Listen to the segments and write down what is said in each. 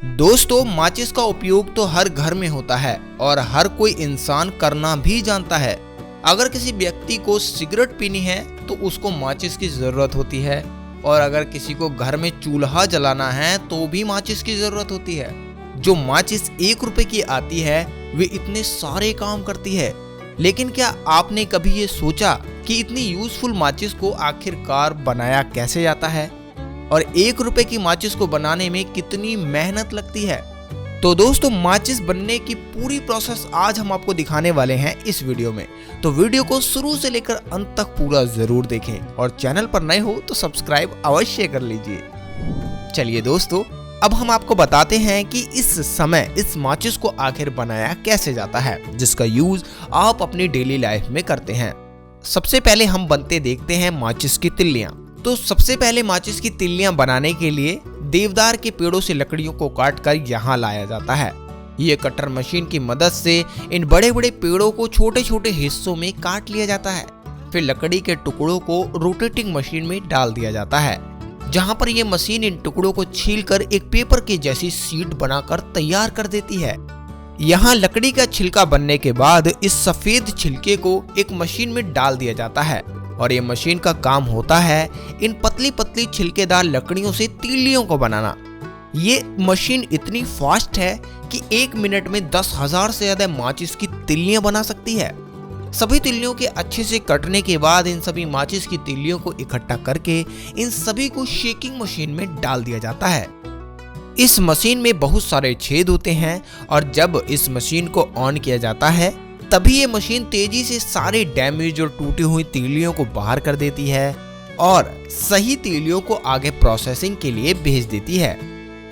दोस्तों, माचिस का उपयोग तो हर घर में होता है और हर कोई इंसान करना भी जानता है। अगर किसी व्यक्ति को सिगरेट पीनी है तो उसको माचिस की जरूरत होती है, और अगर किसी को घर में चूल्हा जलाना है तो भी माचिस की जरूरत होती है। जो माचिस 1 रुपए की आती है वे इतने सारे काम करती है। लेकिन क्या आपने कभी ये सोचा कि इतनी यूजफुल माचिस को आखिरकार बनाया कैसे जाता है, और 1 रुपए की माचिस को बनाने में कितनी मेहनत लगती है? तो दोस्तों, माचिस बनने की पूरी प्रोसेस आज हम आपको दिखाने वाले हैं इस वीडियो में। तो वीडियो को शुरू से लेकर अंत तक पूरा जरूर देखें, और चैनल पर नए हो तो सब्सक्राइब अवश्य कर लीजिए। चलिए दोस्तों, अब हम आपको बताते हैं कि इस समय इस माचिस को आखिर बनाया कैसे जाता है, जिसका यूज आप अपनी डेली लाइफ में करते हैं। सबसे पहले हम बनते देखते हैं माचिस की तिल्लियां। तो सबसे पहले माचिस की तिल्लियां बनाने के लिए देवदार के पेड़ों से लकड़ियों को काटकर यहाँ लाया जाता है। ये कटर मशीन की मदद से इन बड़े बड़े पेड़ों को छोटे छोटे हिस्सों में काट लिया जाता है। फिर लकड़ी के टुकड़ों को रोटेटिंग मशीन में डाल दिया जाता है, जहाँ पर ये मशीन इन टुकड़ों को छीलकर एक पेपर की जैसी शीट बनाकर तैयार कर देती है। यहाँ लकड़ी का छिलका बनने के बाद इस सफेद छिलके को एक मशीन में डाल दिया जाता है, और ये मशीन का काम होता है इन पतली पतली छिलकेदार लकड़ियों से तीलियों को बनाना। ये मशीन इतनी फास्ट है कि 1 मिनट में 10,000 से ज्यादा माचिस की तिल्लियां बना सकती है। सभी तिल्लियों के अच्छे से कटने के बाद इन सभी माचिस की तिल्लियों को इकट्ठा करके इन सभी को शेकिंग मशीन में डाल दिया जाता है। इस मशीन में बहुत सारे छेद होते हैं, और जब इस मशीन को ऑन किया जाता है तभी ये मशीन तेजी से सारे डैमेज और टूटी हुई तीलियों को बाहर कर देती है और सही तीलियों को आगे प्रोसेसिंग के लिए भेज देती है।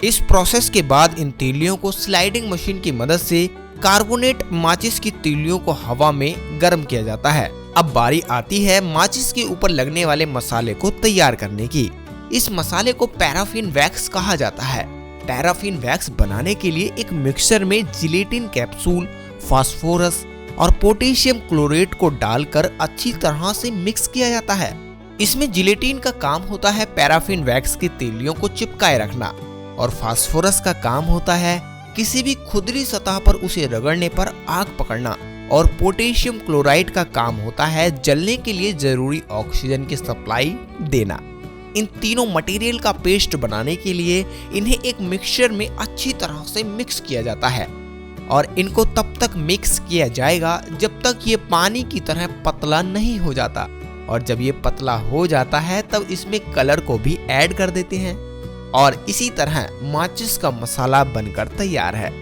इस प्रोसेस के बाद इन तीलियों को स्लाइडिंग मशीन की मदद से कार्बोनेट माचिस की तीलियों को हवा में गर्म किया जाता है। अब बारी आती है माचिस के ऊपर लगने वाले मसाले को तैयार करने की। इस मसाले को पैराफिन वैक्स कहा जाता है। पैराफिन वैक्स बनाने के लिए एक मिक्सर में जिलेटिन कैप्सूल, फास्फोरस और पोटेशियम क्लोरेट को डालकर अच्छी तरह से मिक्स किया जाता है। इसमें जिलेटिन का काम होता है पैराफिन वैक्स की तीलियों को चिपकाए रखना, और फास्फोरस का काम होता है किसी भी खुरदरी सतह पर उसे रगड़ने पर आग पकड़ना, और पोटेशियम क्लोराइड का काम होता है जलने के लिए जरूरी ऑक्सीजन की सप्लाई देना। इन तीनों मटेरियल का पेस्ट बनाने के लिए इन्हें एक मिक्सचर में अच्छी तरह से मिक्स किया जाता है, और इनको तब तक मिक्स किया जाएगा जब तक ये पानी की तरह पतला नहीं हो जाता, और जब ये पतला हो जाता है तब इसमें कलर को भी ऐड कर देते हैं, और इसी तरह माचिस का मसाला बनकर तैयार है।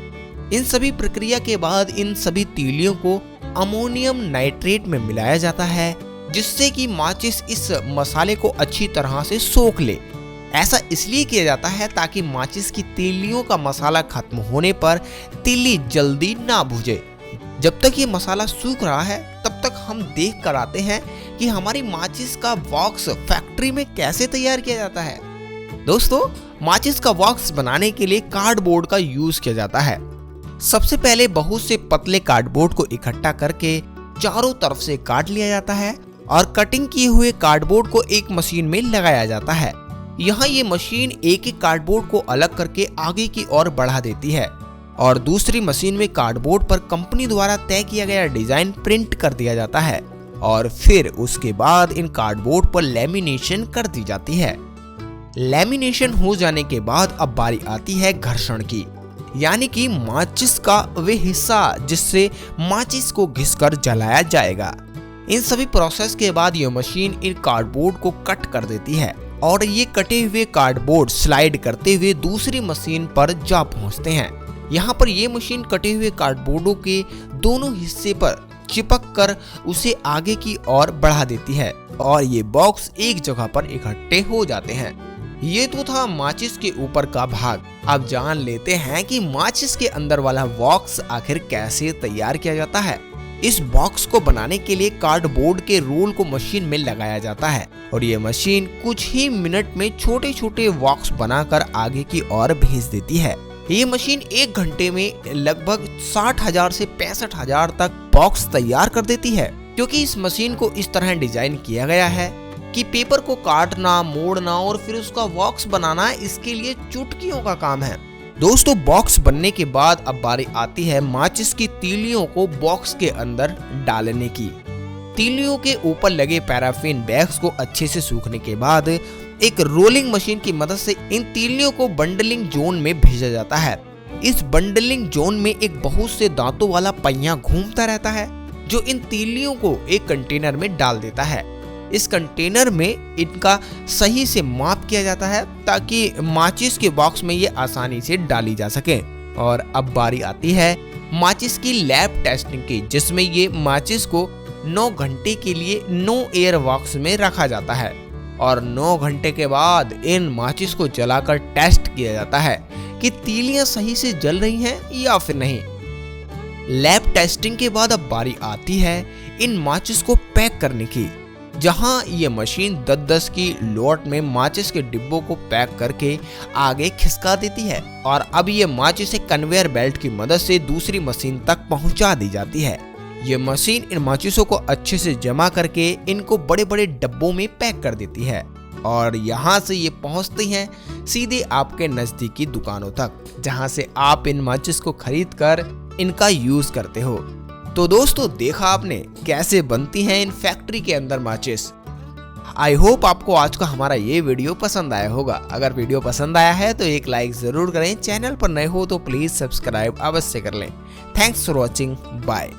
इन सभी प्रक्रिया के बाद इन सभी तीलियों को अमोनियम नाइट्रेट में मिलाया जाता है, जिससे कि माचिस इस मसाले को अच्छी तरह से सोख ले। ऐसा इसलिए किया जाता है ताकि माचिस की तीलियों का मसाला खत्म होने पर तीली जल्दी ना भुजे। जब तक ये मसाला सूख रहा है तब तक हम देख कर आते हैं कि हमारी माचिस का वॉक्स फैक्ट्री में कैसे तैयार किया जाता है। दोस्तों, माचिस का वॉक्स बनाने के लिए कार्डबोर्ड का यूज किया जाता है। सबसे पहले बहुत से पतले कार्डबोर्ड को इकट्ठा करके चारों तरफ से काट लिया जाता है, और कटिंग किए हुए कार्डबोर्ड को एक मशीन में लगाया जाता है। यहाँ ये मशीन एक एक कार्डबोर्ड को अलग करके आगे की ओर बढ़ा देती है, और दूसरी मशीन में कार्डबोर्ड पर कंपनी द्वारा तय किया गया डिजाइन प्रिंट कर दिया जाता है, और फिर उसके बाद इन कार्डबोर्ड पर लेमिनेशन कर दी जाती है। लेमिनेशन हो जाने के बाद अब बारी आती है घर्षण की, यानी कि माचिस का वे हिस्सा जिससे माचिस को घिसकर जलाया जाएगा। इन सभी प्रोसेस के बाद ये मशीन इन कार्डबोर्ड को कट कर देती है, और ये कटे हुए कार्डबोर्ड स्लाइड करते हुए दूसरी मशीन पर जा पहुंचते हैं। यहाँ पर ये मशीन कटे हुए कार्डबोर्डों के दोनों हिस्से पर चिपक कर उसे आगे की ओर बढ़ा देती है, और ये बॉक्स एक जगह पर इकट्ठे हो जाते हैं। ये तो था माचिस के ऊपर का भाग। अब जान लेते हैं कि माचिस के अंदर वाला बॉक्स आखिर कैसे तैयार किया जाता है। इस बॉक्स को बनाने के लिए कार्डबोर्ड के रोल को मशीन में लगाया जाता है, और ये मशीन कुछ ही मिनट में छोटे छोटे बॉक्स बनाकर आगे की ओर भेज देती है। ये मशीन 1 घंटे में लगभग 60,000 से 65,000 तक बॉक्स तैयार कर देती है, क्योंकि इस मशीन को इस तरह डिजाइन किया गया है कि पेपर को काटना, मोड़ना और फिर उसका बॉक्स बनाना इसके लिए चुटकियों का काम है। दोस्तों बॉक्स बनने के बाद अब बारी आती है माचिस की तीलियों को बॉक्स के अंदर डालने की। तीलियों के ऊपर लगे पैराफिन बैग्स को अच्छे से सूखने के बाद एक रोलिंग मशीन की मदद से इन तीलियों को बंडलिंग जोन में भेजा जाता है। इस बंडलिंग जोन में एक बहुत से दांतों वाला पहिया घूमता रहता है जो इन तीलियों को एक कंटेनर में डाल देता है। इस कंटेनर में इनका सही से माप किया जाता है ताकि माचिस के बॉक्स में ये आसानी से डाली जा सके। और अब बारी आती है माचिस की लैब टेस्टिंग की, जिसमें ये माचिस को 9 घंटे के लिए नो एयर बॉक्स में रखा जाता है और 9 घंटे के बाद इन माचिस को जलाकर टेस्ट किया जाता है कि तीलियां सही से जल रही हैं या फिर नहीं। लैब टेस्टिंग के बाद अब बारी आती है इन माचिस को पैक करने की, जहां ये मशीन 10-10 की लोट में माचिस के डिब्बों को पैक करके आगे खिसका देती है और अब ये माचिस एक कन्वेयर बेल्ट की मदद से दूसरी मशीन तक पहुंचा दी जाती है। ये मशीन इन माचिसों को अच्छे से जमा करके इनको बड़े बड़े डब्बों में पैक कर देती है और यहाँ से ये पहुँचती हैं सीधे आपके नज़दीकी दुकानों तक, जहाँ से आप इन माचिस को खरीद कर इनका यूज़ करते हो। तो दोस्तों देखा आपने कैसे बनती हैं इन फैक्ट्री के अंदर माचिस। आई होप आपको आज का हमारा ये वीडियो पसंद आया होगा। अगर वीडियो पसंद आया है तो एक लाइक जरूर करें। चैनल पर नए हो तो प्लीज सब्सक्राइब अवश्य कर लें। Thanks for watching. बाय।